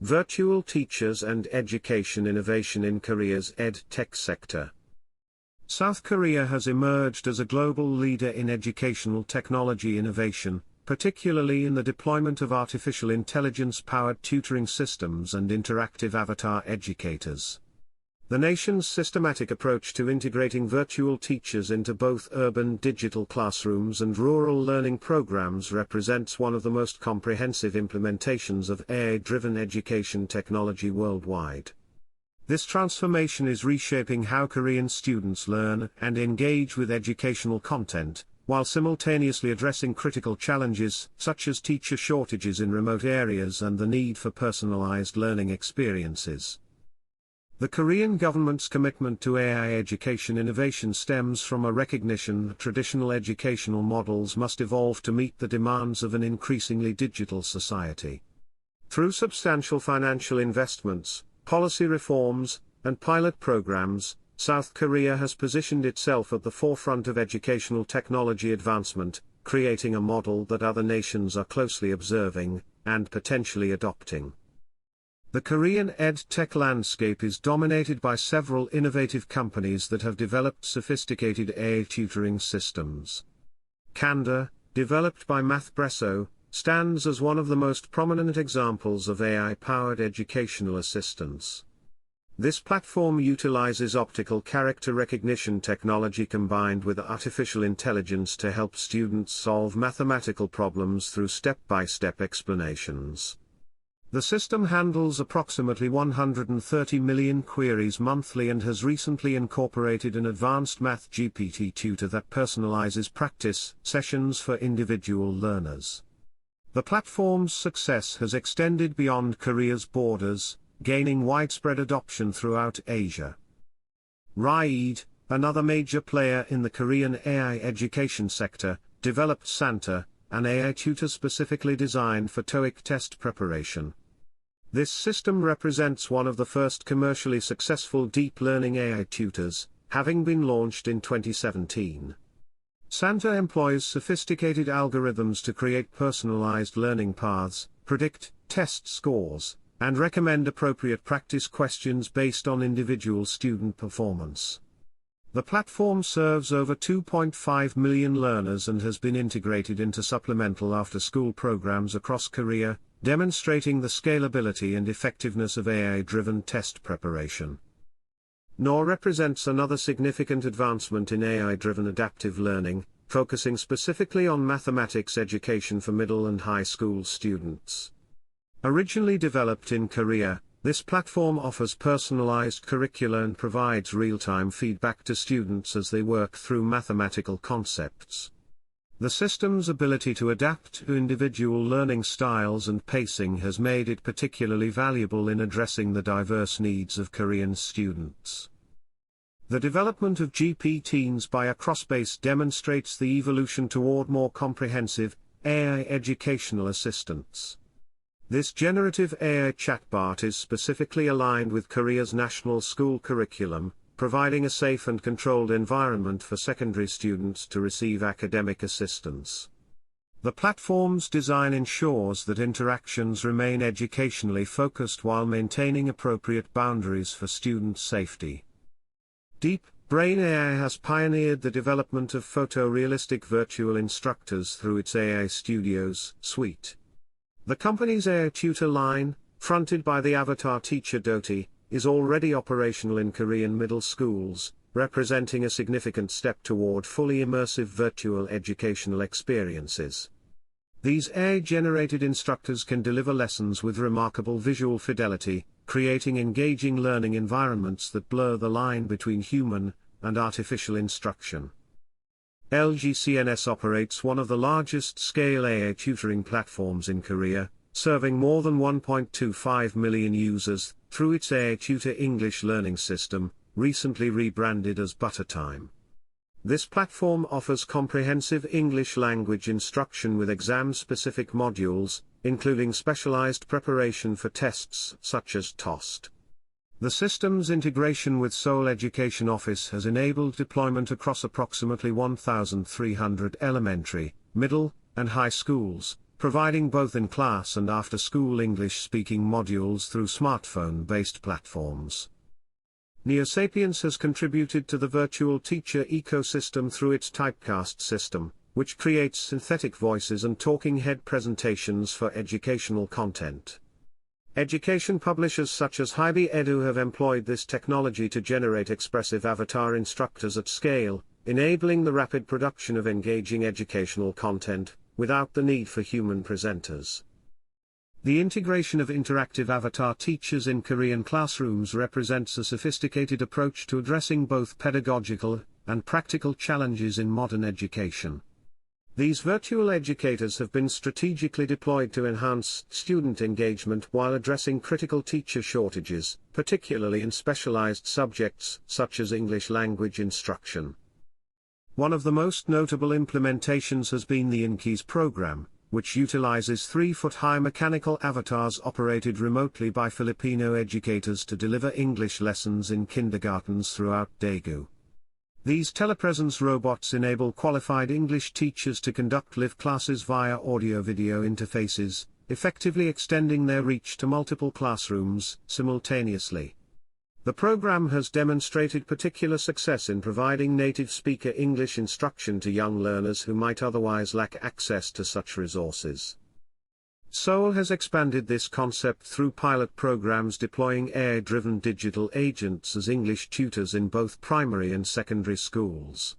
Virtual teachers and education innovation in Korea's EdTech sector. South Korea has emerged as a global leader in educational technology innovation, particularly in the deployment of artificial intelligence-powered tutoring systems and interactive avatar educators. The nation's systematic approach to integrating virtual teachers into both urban digital classrooms and rural learning programs represents one of the most comprehensive implementations of AI-driven education technology worldwide. This transformation is reshaping how Korean students learn and engage with educational content, while simultaneously addressing critical challenges such as teacher shortages in remote areas and the need for personalized learning experiences. The Korean government's commitment to AI education innovation stems from a recognition that traditional educational models must evolve to meet the demands of an increasingly digital society. Through substantial financial investments, policy reforms, and pilot programs, South Korea has positioned itself at the forefront of educational technology advancement, creating a model that other nations are closely observing and potentially adopting. The Korean EdTech landscape is dominated by several innovative companies that have developed sophisticated AI tutoring systems. Kanda, developed by Mathpresso, stands as one of the most prominent examples of AI-powered educational assistance. This platform utilizes optical character recognition technology combined with artificial intelligence to help students solve mathematical problems through step-by-step explanations. The system handles approximately 130 million queries monthly and has recently incorporated an advanced Math GPT tutor that personalizes practice sessions for individual learners. The platform's success has extended beyond Korea's borders, gaining widespread adoption throughout Asia. Ride, another major player in the Korean AI education sector, developed Santa, an AI tutor specifically designed for TOEIC test preparation. This system represents one of the first commercially successful deep learning AI tutors, having been launched in 2017. Santa employs sophisticated algorithms to create personalized learning paths, predict test scores, and recommend appropriate practice questions based on individual student performance. The platform serves over 2.5 million learners and has been integrated into supplemental after-school programs across Korea, demonstrating the scalability and effectiveness of AI-driven test preparation. NOR represents another significant advancement in AI-driven adaptive learning, focusing specifically on mathematics education for middle and high school students. Originally developed in Korea, this platform offers personalized curricula and provides real-time feedback to students as they work through mathematical concepts. The system's ability to adapt to individual learning styles and pacing has made it particularly valuable in addressing the diverse needs of Korean students. The development of GPTs by Acrossbase demonstrates the evolution toward more comprehensive, AI educational assistance. This generative AI chatbot is specifically aligned with Korea's national school curriculum, providing a safe and controlled environment for secondary students to receive academic assistance. The platform's design ensures that interactions remain educationally focused while maintaining appropriate boundaries for student safety. Deep Brain AI has pioneered the development of photorealistic virtual instructors through its AI Studios suite. The company's AI tutor line, fronted by the avatar teacher Doti, is already operational in Korean middle schools, representing a significant step toward fully immersive virtual educational experiences. These AI-generated instructors can deliver lessons with remarkable visual fidelity, creating engaging learning environments that blur the line between human and artificial instruction. LGCNS operates one of the largest-scale AI tutoring platforms in Korea, serving more than 1.25 million users, through its AI Tutor English learning system, recently rebranded as Buttertime. This platform offers comprehensive English language instruction with exam-specific modules, including specialized preparation for tests such as TOEIC. The system's integration with Seoul Education Office has enabled deployment across approximately 1,300 elementary, middle, and high schools, providing both in-class and after-school English-speaking modules through smartphone-based platforms. Neosapiens has contributed to the virtual teacher ecosystem through its typecast system, which creates synthetic voices and talking head presentations for educational content. Education publishers such as Hybe Edu have employed this technology to generate expressive avatar instructors at scale, enabling the rapid production of engaging educational content, without the need for human presenters. The integration of interactive avatar teachers in Korean classrooms represents a sophisticated approach to addressing both pedagogical and practical challenges in modern education. These virtual educators have been strategically deployed to enhance student engagement while addressing critical teacher shortages, particularly in specialized subjects such as English language instruction. One of the most notable implementations has been the InKeys program, which utilizes 3-foot-high mechanical avatars operated remotely by Filipino educators to deliver English lessons in kindergartens throughout Daegu. These telepresence robots enable qualified English teachers to conduct live classes via audio-video interfaces, effectively extending their reach to multiple classrooms simultaneously. The program has demonstrated particular success in providing native speaker English instruction to young learners who might otherwise lack access to such resources. Seoul has expanded this concept through pilot programs deploying AI-driven digital agents as English tutors in both primary and secondary schools.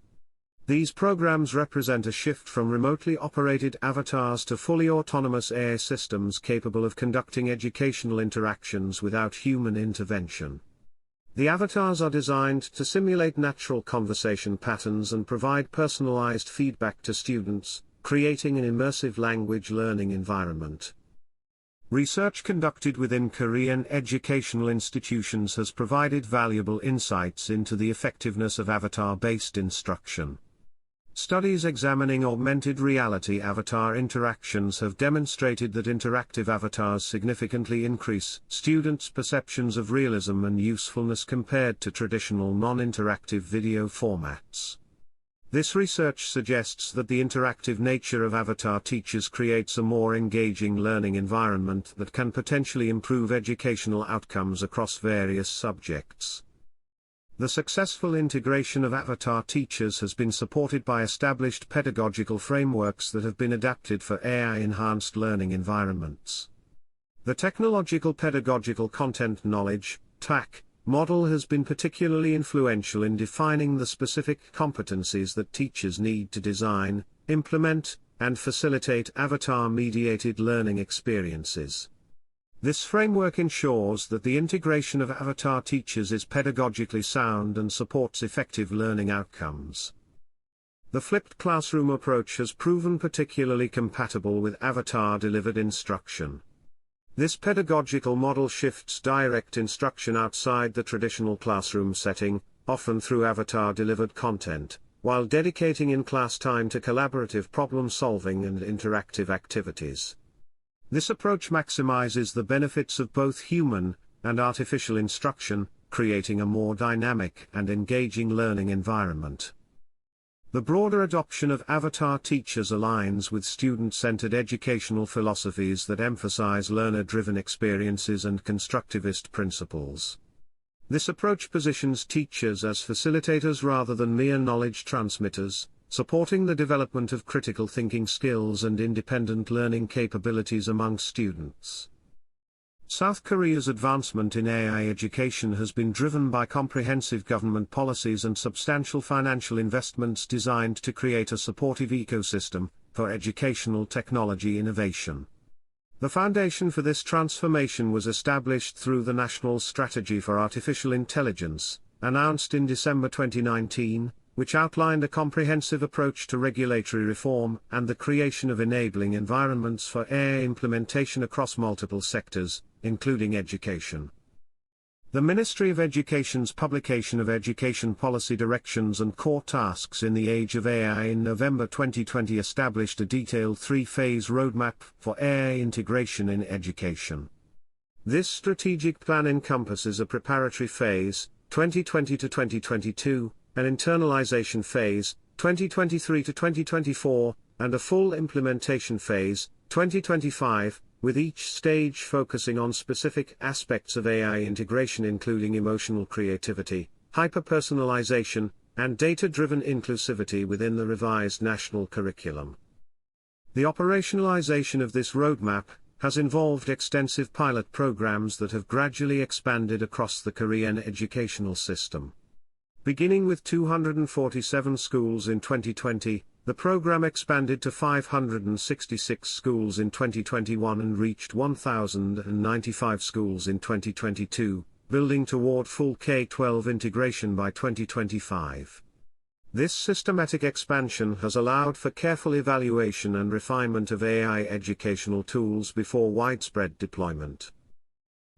These programs represent a shift from remotely operated avatars to fully autonomous AI systems capable of conducting educational interactions without human intervention. The avatars are designed to simulate natural conversation patterns and provide personalized feedback to students, creating an immersive language learning environment. Research conducted within Korean educational institutions has provided valuable insights into the effectiveness of avatar-based instruction. Studies examining augmented reality avatar interactions have demonstrated that interactive avatars significantly increase students' perceptions of realism and usefulness compared to traditional non-interactive video formats. This research suggests that the interactive nature of avatar teachers creates a more engaging learning environment that can potentially improve educational outcomes across various subjects. The successful integration of avatar teachers has been supported by established pedagogical frameworks that have been adapted for AI-enhanced learning environments. The Technological Pedagogical Content Knowledge (TAC) model has been particularly influential in defining the specific competencies that teachers need to design, implement, and facilitate avatar-mediated learning experiences. This framework ensures that the integration of avatar teachers is pedagogically sound and supports effective learning outcomes. The flipped classroom approach has proven particularly compatible with avatar-delivered instruction. This pedagogical model shifts direct instruction outside the traditional classroom setting, often through avatar-delivered content, while dedicating in-class time to collaborative problem-solving and interactive activities. This approach maximizes the benefits of both human and artificial instruction, creating a more dynamic and engaging learning environment. The broader adoption of avatar teachers aligns with student-centered educational philosophies that emphasize learner-driven experiences and constructivist principles. This approach positions teachers as facilitators rather than mere knowledge transmitters, supporting the development of critical thinking skills and independent learning capabilities among students. South Korea's advancement in AI education has been driven by comprehensive government policies and substantial financial investments designed to create a supportive ecosystem for educational technology innovation. The foundation for this transformation was established through the National Strategy for Artificial Intelligence, announced in December 2019, which outlined a comprehensive approach to regulatory reform and the creation of enabling environments for AI implementation across multiple sectors, including education. The Ministry of Education's publication of Education Policy Directions and Core Tasks in the Age of AI in November 2020 established a detailed 3-phase roadmap for AI integration in education. This strategic plan encompasses a preparatory phase, 2020 to 2022, an internalization phase, 2023 to 2024, and a full implementation phase, 2025, with each stage focusing on specific aspects of AI integration including emotional creativity, hyper-personalization, and data-driven inclusivity within the revised national curriculum. The operationalization of this roadmap has involved extensive pilot programs that have gradually expanded across the Korean educational system. Beginning with 247 schools in 2020, the program expanded to 566 schools in 2021 and reached 1,095 schools in 2022, building toward full K-12 integration by 2025. This systematic expansion has allowed for careful evaluation and refinement of AI educational tools before widespread deployment.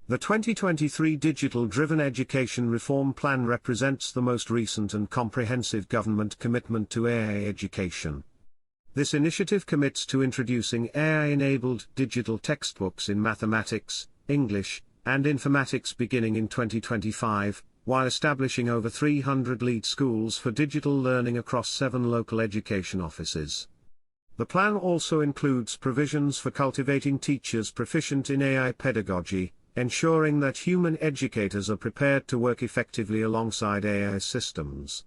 The 2023 Digital-Driven Education Reform Plan represents the most recent and comprehensive government commitment to AI education. This initiative commits to introducing AI-enabled digital textbooks in mathematics, English, and informatics beginning in 2025, while establishing over 300 lead schools for digital learning across 7 local education offices. The plan also includes provisions for cultivating teachers proficient in AI pedagogy, ensuring that human educators are prepared to work effectively alongside AI systems.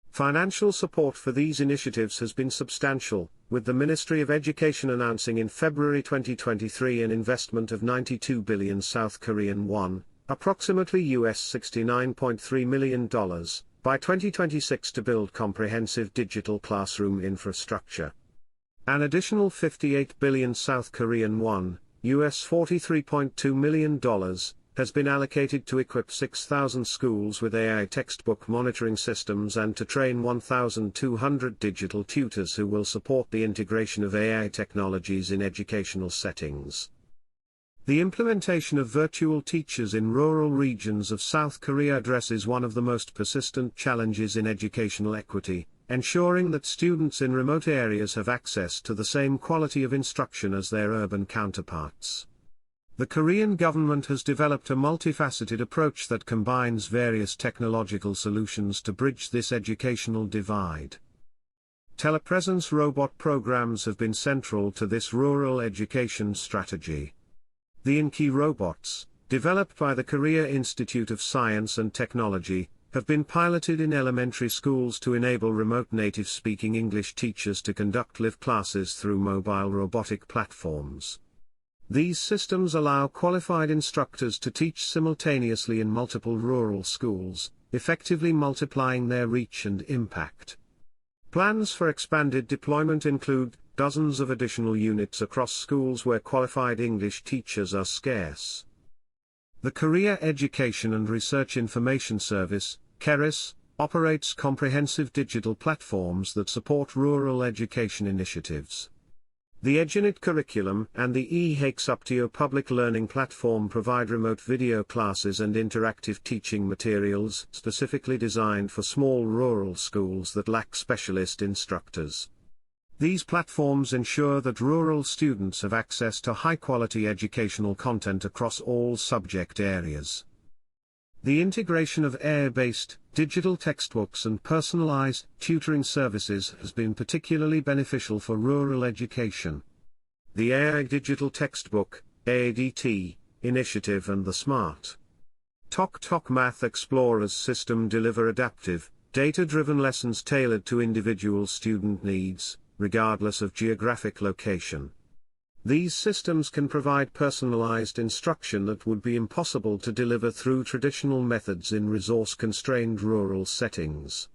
Financial support for these initiatives has been substantial, with the Ministry of Education announcing in February 2023 an investment of 92 billion South Korean won, approximately $69.3 million, by 2026 to build comprehensive digital classroom infrastructure. An additional 58 billion South Korean won, $43.2 million, has been allocated to equip 6,000 schools with AI textbook monitoring systems and to train 1,200 digital tutors who will support the integration of AI technologies in educational settings. The implementation of virtual teachers in rural regions of South Korea addresses one of the most persistent challenges in educational equity, ensuring that students in remote areas have access to the same quality of instruction as their urban counterparts. The Korean government has developed a multifaceted approach that combines various technological solutions to bridge this educational divide. Telepresence robot programs have been central to this rural education strategy. The InKey robots, developed by the Korea Institute of Science and Technology, have been piloted in elementary schools to enable remote native-speaking English teachers to conduct live classes through mobile robotic platforms. These systems allow qualified instructors to teach simultaneously in multiple rural schools, effectively multiplying their reach and impact. Plans for expanded deployment include dozens of additional units across schools where qualified English teachers are scarce. The Korea Education and Research Information Service, KERIS, operates comprehensive digital platforms that support rural education initiatives. The EdUnit curriculum and the eHakesuptio public learning platform provide remote video classes and interactive teaching materials specifically designed for small rural schools that lack specialist instructors. These platforms ensure that rural students have access to high-quality educational content across all subject areas. The integration of AI-based, digital textbooks and personalized tutoring services has been particularly beneficial for rural education. The AI Digital Textbook, ADT, initiative and the Smart Tok Math Explorers system deliver adaptive, data-driven lessons tailored to individual student needs, regardless of geographic location. These systems can provide personalized instruction that would be impossible to deliver through traditional methods in resource-constrained rural settings.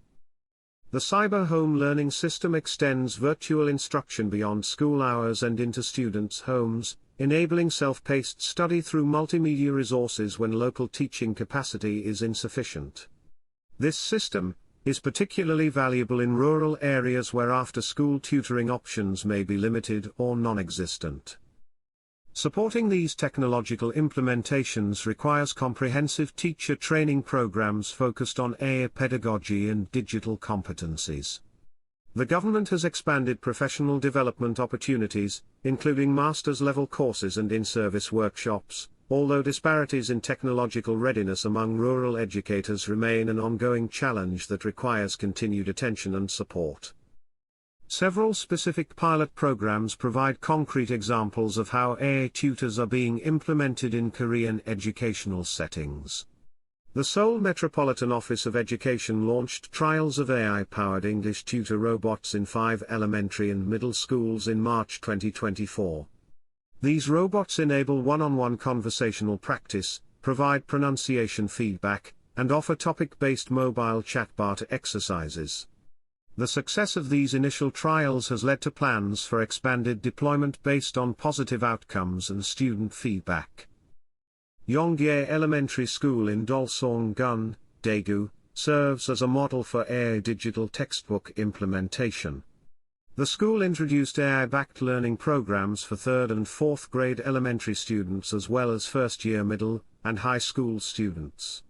The Cyber Home Learning System extends virtual instruction beyond school hours and into students' homes, enabling self-paced study through multimedia resources when local teaching capacity is insufficient. This system is particularly valuable in rural areas where after-school tutoring options may be limited or non-existent. Supporting these technological implementations requires comprehensive teacher training programs focused on AI pedagogy and digital competencies. The government has expanded professional development opportunities, including master's-level courses and in-service workshops, although disparities in technological readiness among rural educators remain an ongoing challenge that requires continued attention and support. Several specific pilot programs provide concrete examples of how AI tutors are being implemented in Korean educational settings. The Seoul Metropolitan Office of Education launched trials of AI-powered English tutor robots in 5 elementary and middle schools in March 2024. These robots enable one-on-one conversational practice, provide pronunciation feedback, and offer topic-based mobile chatbot exercises. The success of these initial trials has led to plans for expanded deployment based on positive outcomes and student feedback. Yongye Elementary School in Dolseong-gun, Daegu, serves as a model for AI digital textbook implementation. The school introduced AI-backed learning programs for 3rd and 4th grade elementary students as well as first-year middle and high school students.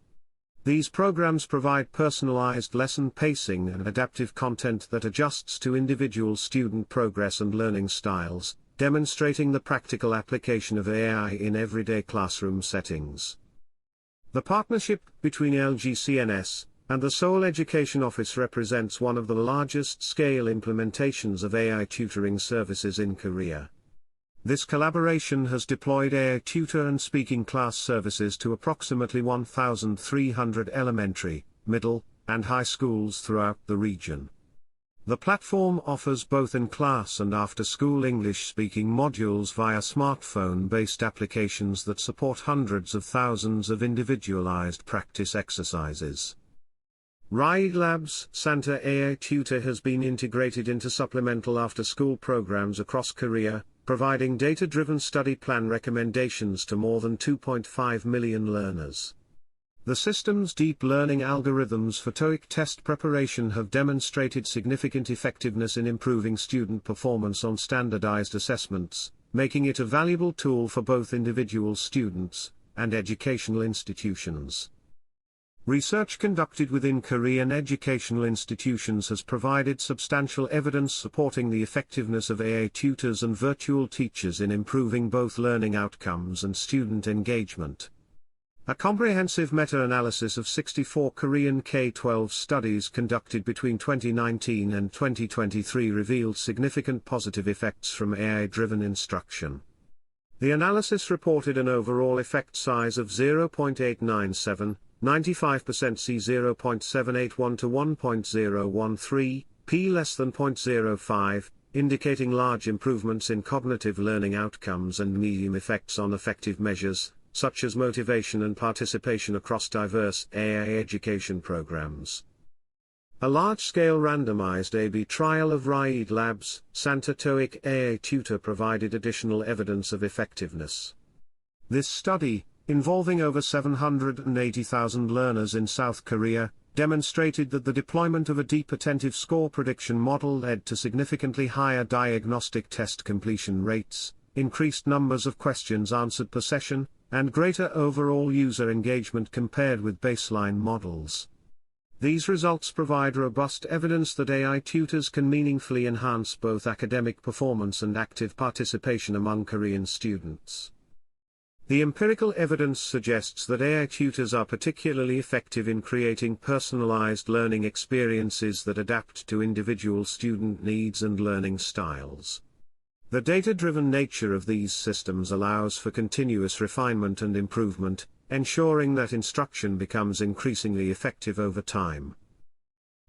These programs provide personalized lesson pacing and adaptive content that adjusts to individual student progress and learning styles, demonstrating the practical application of AI in everyday classroom settings. The partnership between LGCNS and the Seoul Education Office represents one of the largest-scale implementations of AI tutoring services in Korea. This collaboration has deployed AI tutor and speaking class services to approximately 1,300 elementary, middle, and high schools throughout the region. The platform offers both in-class and after-school English-speaking modules via smartphone-based applications that support hundreds of thousands of individualized practice exercises. RIDE Labs Santa AI Tutor has been integrated into supplemental after-school programs across Korea, providing data-driven study plan recommendations to more than 2.5 million learners. The system's deep learning algorithms for TOEIC test preparation have demonstrated significant effectiveness in improving student performance on standardized assessments, making it a valuable tool for both individual students and educational institutions. Research conducted within Korean educational institutions has provided substantial evidence supporting the effectiveness of AI tutors and virtual teachers in improving both learning outcomes and student engagement. A comprehensive meta-analysis of 64 Korean K-12 studies conducted between 2019 and 2023 revealed significant positive effects from AI-driven instruction. The analysis reported an overall effect size of 0.897, 95% C 0.781 to 1.013, p less than 0.05, indicating large improvements in cognitive learning outcomes and medium effects on affective measures, such as motivation and participation across diverse AI education programs. A large-scale randomized A/B trial of RIDE Labs, Santa TOEIC AI Tutor provided additional evidence of effectiveness. This study, involving over 780,000 learners in South Korea, demonstrated that the deployment of a deep attentive score prediction model led to significantly higher diagnostic test completion rates, increased numbers of questions answered per session, and greater overall user engagement compared with baseline models. These results provide robust evidence that AI tutors can meaningfully enhance both academic performance and active participation among Korean students. The empirical evidence suggests that AI tutors are particularly effective in creating personalized learning experiences that adapt to individual student needs and learning styles. The data-driven nature of these systems allows for continuous refinement and improvement, ensuring that instruction becomes increasingly effective over time.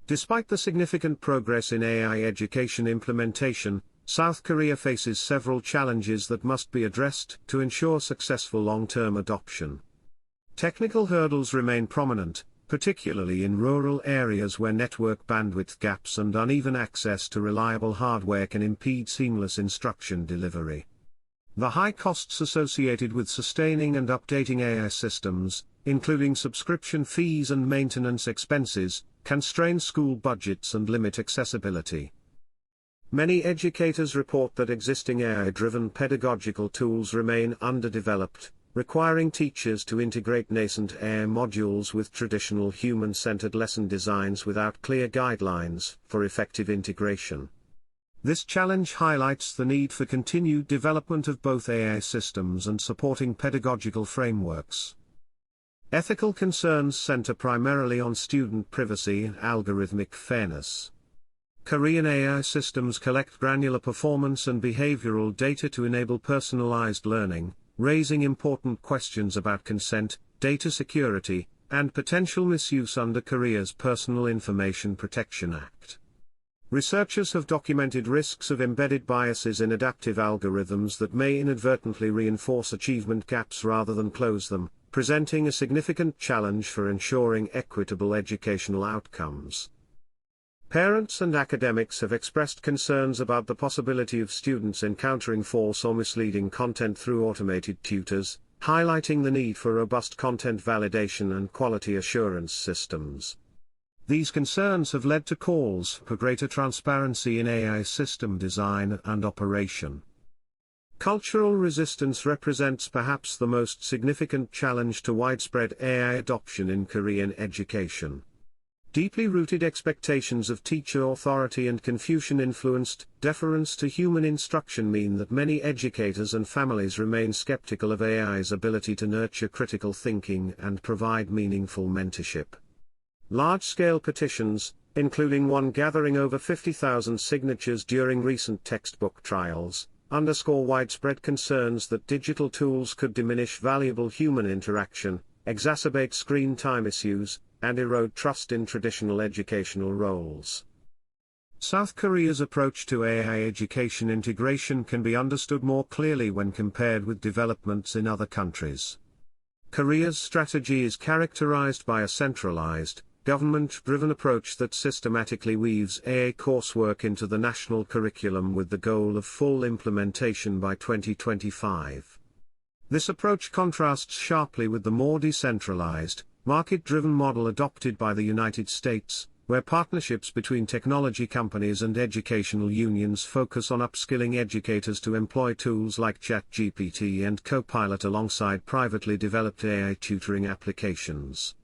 Despite the significant progress in AI education implementation, South Korea faces several challenges that must be addressed to ensure successful long-term adoption. Technical hurdles remain prominent, particularly in rural areas where network bandwidth gaps and uneven access to reliable hardware can impede seamless instruction delivery. The high costs associated with sustaining and updating AI systems, including subscription fees and maintenance expenses, can strain school budgets and limit accessibility. Many educators report that existing AI-driven pedagogical tools remain underdeveloped, requiring teachers to integrate nascent AI modules with traditional human-centered lesson designs without clear guidelines for effective integration. This challenge highlights the need for continued development of both AI systems and supporting pedagogical frameworks. Ethical concerns center primarily on student privacy and algorithmic fairness. Korean AI systems collect granular performance and behavioral data to enable personalized learning, raising important questions about consent, data security, and potential misuse under Korea's Personal Information Protection Act. Researchers have documented risks of embedded biases in adaptive algorithms that may inadvertently reinforce achievement gaps rather than close them, presenting a significant challenge for ensuring equitable educational outcomes. Parents and academics have expressed concerns about the possibility of students encountering false or misleading content through automated tutors, highlighting the need for robust content validation and quality assurance systems. These concerns have led to calls for greater transparency in AI system design and operation. Cultural resistance represents perhaps the most significant challenge to widespread AI adoption in Korean education. Deeply rooted expectations of teacher authority and Confucian-influenced deference to human instruction mean that many educators and families remain skeptical of AI's ability to nurture critical thinking and provide meaningful mentorship. Large-scale petitions, including one gathering over 50,000 signatures during recent textbook trials, underscore widespread concerns that digital tools could diminish valuable human interaction, exacerbate screen time issues, and erode trust in traditional educational roles. South Korea's approach to AI education integration can be understood more clearly when compared with developments in other countries. Korea's strategy is characterized by a centralized, government-driven approach that systematically weaves AI coursework into the national curriculum with the goal of full implementation by 2025. This approach contrasts sharply with the more decentralized, market-driven model adopted by the United States, where partnerships between technology companies and educational unions focus on upskilling educators to employ tools like ChatGPT and Copilot alongside privately developed AI tutoring applications.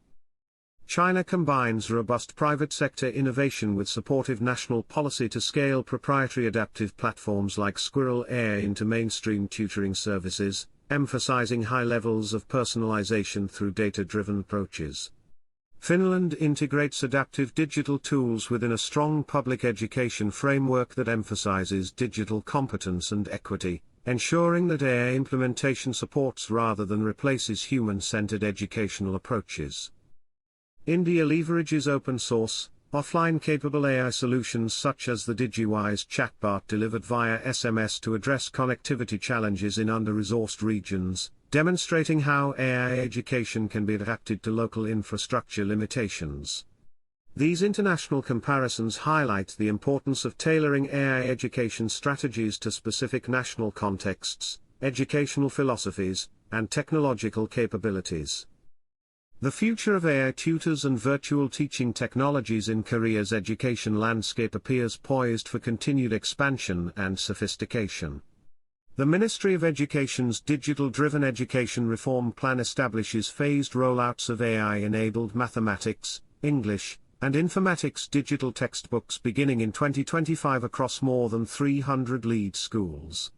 China combines robust private sector innovation with supportive national policy to scale proprietary adaptive platforms like Squirrel AI into mainstream tutoring services, emphasizing high levels of personalization through data-driven approaches. Finland integrates adaptive digital tools within a strong public education framework that emphasizes digital competence and equity, ensuring that AI implementation supports rather than replaces human-centered educational approaches. India leverages open-source, offline-capable AI solutions such as the DigiWise chatbot delivered via SMS to address connectivity challenges in under-resourced regions, demonstrating how AI education can be adapted to local infrastructure limitations. These international comparisons highlight the importance of tailoring AI education strategies to specific national contexts, educational philosophies, and technological capabilities. The future of AI tutors and virtual teaching technologies in Korea's education landscape appears poised for continued expansion and sophistication. The Ministry of Education's Digital-Driven Education Reform Plan establishes phased rollouts of AI-enabled mathematics, English, and informatics digital textbooks beginning in 2025 across more than 300 lead schools.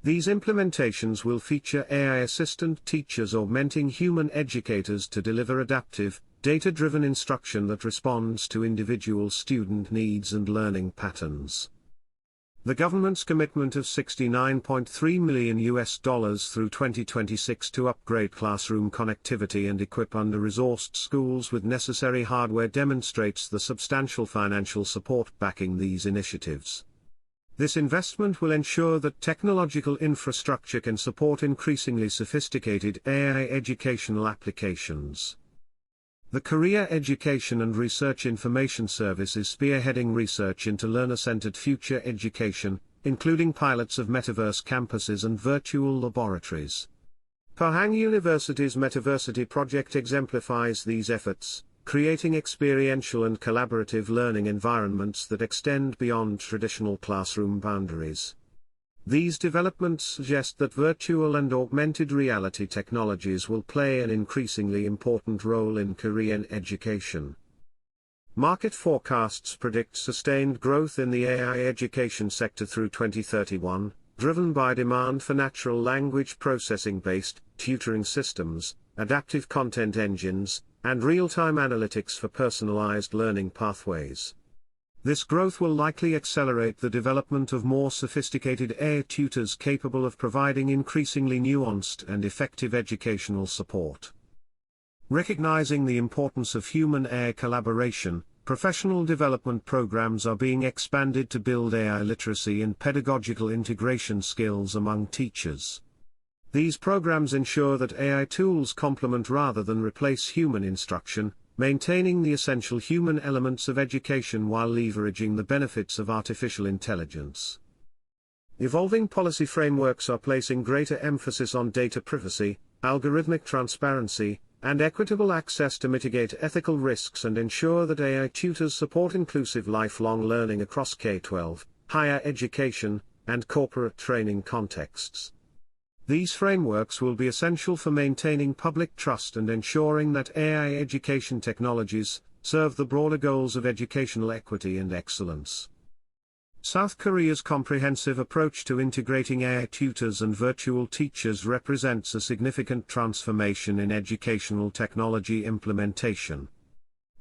These implementations will feature AI assistant teachers augmenting human educators to deliver adaptive, data-driven instruction that responds to individual student needs and learning patterns. The government's commitment of $69.3 million through 2026 to upgrade classroom connectivity and equip under-resourced schools with necessary hardware demonstrates the substantial financial support backing these initiatives. This investment will ensure that technological infrastructure can support increasingly sophisticated AI educational applications. The Korea Education and Research Information Service is spearheading research into learner-centered future education, including pilots of metaverse campuses and virtual laboratories. Pohang University's Metaversity project exemplifies these efforts, creating experiential and collaborative learning environments that extend beyond traditional classroom boundaries. These developments suggest that virtual and augmented reality technologies will play an increasingly important role in Korean education. Market forecasts predict sustained growth in the AI education sector through 2031, driven by demand for natural language processing-based tutoring systems, adaptive content engines, and real-time analytics for personalized learning pathways. This growth will likely accelerate the development of more sophisticated AI tutors capable of providing increasingly nuanced and effective educational support. Recognizing the importance of human-AI collaboration, professional development programs are being expanded to build AI literacy and pedagogical integration skills among teachers. These programs ensure that AI tools complement rather than replace human instruction, maintaining the essential human elements of education while leveraging the benefits of artificial intelligence. Evolving policy frameworks are placing greater emphasis on data privacy, algorithmic transparency, and equitable access to mitigate ethical risks and ensure that AI tutors support inclusive lifelong learning across K-12, higher education, and corporate training contexts. These frameworks will be essential for maintaining public trust and ensuring that AI education technologies serve the broader goals of educational equity and excellence. South Korea's comprehensive approach to integrating AI tutors and virtual teachers represents a significant transformation in educational technology implementation.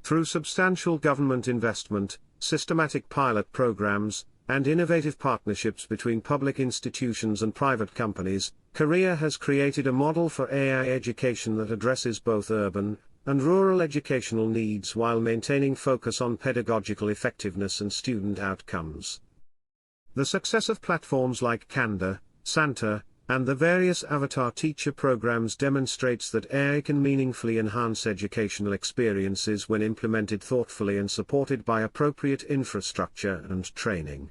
Through substantial government investment, systematic pilot programs, and innovative partnerships between public institutions and private companies, Korea has created a model for AI education that addresses both urban and rural educational needs while maintaining focus on pedagogical effectiveness and student outcomes. The success of platforms like Kanda, Santa, and the various avatar teacher programs demonstrates that AI can meaningfully enhance educational experiences when implemented thoughtfully and supported by appropriate infrastructure and training.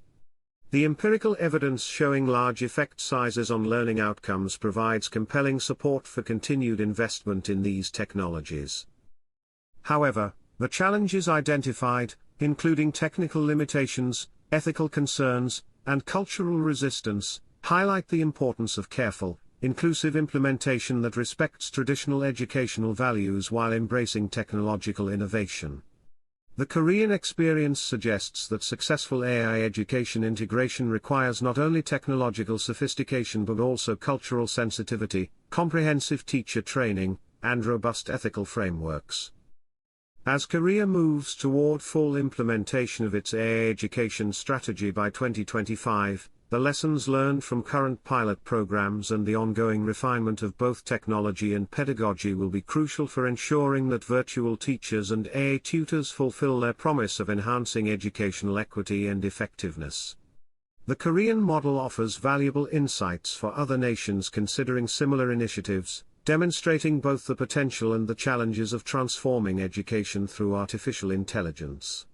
The empirical evidence showing large effect sizes on learning outcomes provides compelling support for continued investment in these technologies. However, the challenges identified, including technical limitations, ethical concerns, and cultural resistance, highlight the importance of careful, inclusive implementation that respects traditional educational values while embracing technological innovation. The Korean experience suggests that successful AI education integration requires not only technological sophistication but also cultural sensitivity, comprehensive teacher training, and robust ethical frameworks. As Korea moves toward full implementation of its AI education strategy by 2025, the lessons learned from current pilot programs and the ongoing refinement of both technology and pedagogy will be crucial for ensuring that virtual teachers and AI tutors fulfill their promise of enhancing educational equity and effectiveness. The Korean model offers valuable insights for other nations considering similar initiatives, demonstrating both the potential and the challenges of transforming education through artificial intelligence.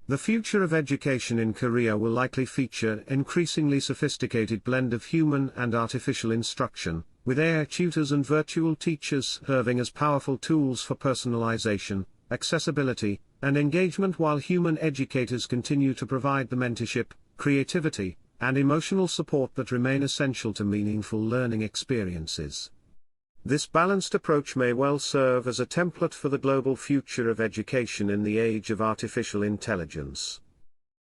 The future of education in Korea will likely feature an increasingly sophisticated blend of human and artificial instruction, with AI tutors and virtual teachers serving as powerful tools for personalization, accessibility, and engagement while human educators continue to provide the mentorship, creativity, and emotional support that remain essential to meaningful learning experiences. This balanced approach may well serve as a template for the global future of education in the age of artificial intelligence.